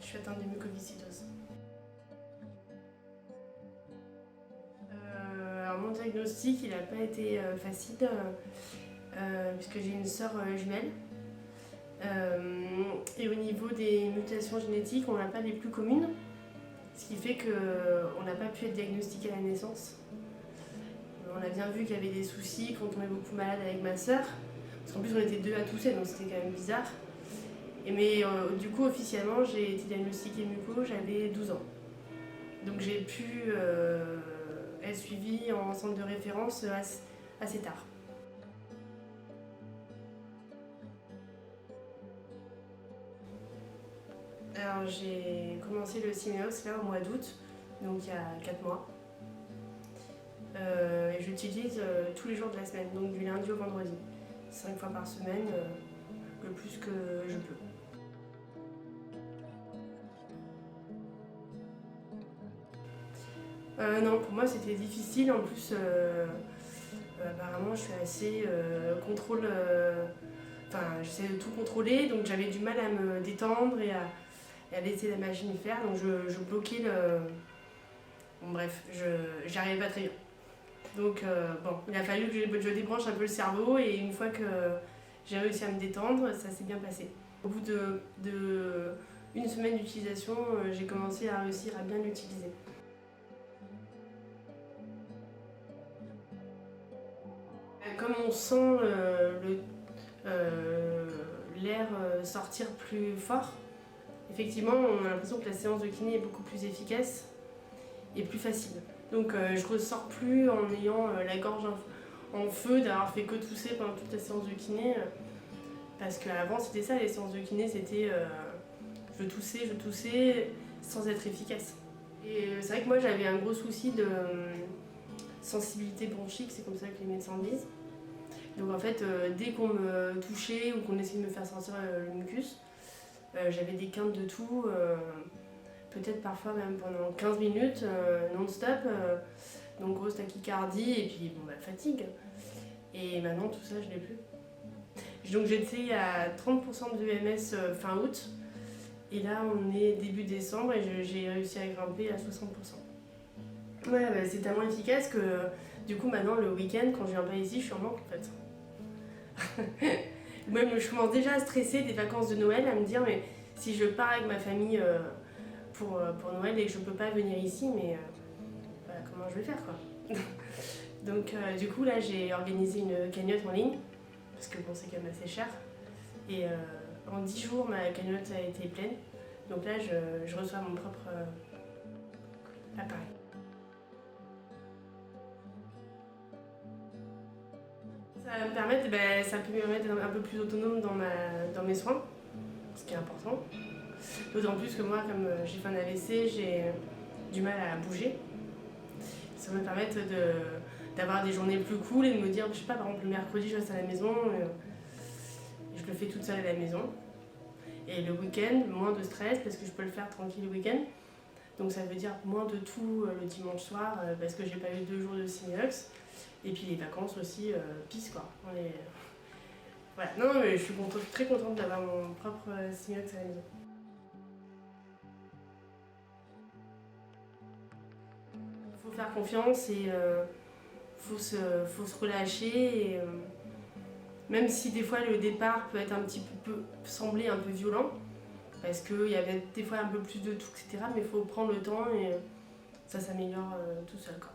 Je suis atteinte de mucoviscidose. Alors mon diagnostic, il n'a pas été facile puisque j'ai une sœur jumelle. Et au niveau des mutations génétiques, on n'a pas les plus communes, ce qui fait qu'on n'a pas pu être diagnostiqué à la naissance. On a bien vu qu'il y avait des soucis, qu'on tombait beaucoup malade avec ma sœur, parce qu'en plus on était deux à tousser, donc c'était quand même bizarre. Mais du coup, officiellement, j'ai été diagnostiquée muco, j'avais 12 ans. Donc j'ai pu être suivie en centre de référence assez tard. Alors j'ai commencé le Simeox là au mois d'août, donc il y a 4 mois. Et j'utilise tous les jours de la semaine, donc du lundi au vendredi. 5 fois par semaine, le plus que je peux. Non, pour moi c'était difficile. En plus, apparemment je suis assez contrôle. Enfin, j'essaie de tout contrôler, donc j'avais du mal à me détendre et à laisser la machine faire. Donc je bloquais le. Bon, bref, j'y arrivais pas très bien. Donc bon, il a fallu que je débranche un peu le cerveau et une fois que j'ai réussi à me détendre, ça s'est bien passé. Au bout de une semaine d'utilisation, j'ai commencé à réussir à bien l'utiliser. Comme on sent l'air sortir plus fort, effectivement, on a l'impression que la séance de kiné est beaucoup plus efficace et plus facile. Donc je ressors plus en ayant la gorge en feu d'avoir fait que tousser pendant toute la séance de kiné. Parce qu'avant c'était ça, les séances de kiné, c'était je toussais sans être efficace. Et c'est vrai que moi j'avais un gros souci de sensibilité bronchique, c'est comme ça que les médecins disent. Donc en fait, dès qu'on me touchait ou qu'on essayait de me faire sortir le mucus, j'avais des quintes de tout, peut-être parfois même pendant 15 minutes, non-stop, donc grosse tachycardie et puis bon, fatigue. Et maintenant tout ça je l'ai plus. Donc j'étais à 30% de VMS fin août, et là on est début décembre et j'ai réussi à grimper à 60%. Ouais, c'est tellement efficace que du coup maintenant le week-end quand je viens pas ici je suis en manque en fait. Même je commence déjà à stresser des vacances de Noël, à me dire mais si je pars avec ma famille pour Noël et que je peux pas venir ici, mais voilà, comment je vais faire quoi. Donc du coup là j'ai organisé une cagnotte en ligne, parce que bon c'est quand même assez cher. Et en 10 jours ma cagnotte a été pleine. Donc là je reçois mon propre appareil. Ça peut me permettre d'être un peu plus autonome dans mes soins, ce qui est important. D'autant plus que moi, comme j'ai fait un AVC, j'ai du mal à bouger. Ça va me permettre d'avoir des journées plus cool et de me dire, je sais pas, par exemple le mercredi je reste à la maison, je le fais toute seule à la maison. Et le week-end, moins de stress parce que je peux le faire tranquille le week-end. Donc ça veut dire moins de tout le dimanche soir parce que j'ai pas eu 2 jours de Simeox. Et puis les vacances aussi, pisse quoi. Voilà. Non mais je suis très contente d'avoir mon propre Simeox à la maison. Il faut faire confiance et faut se relâcher. Et, même si des fois le départ peut être sembler un peu violent, parce qu'il y avait des fois un peu plus de tout, etc. Mais il faut prendre le temps et ça s'améliore tout seul quoi.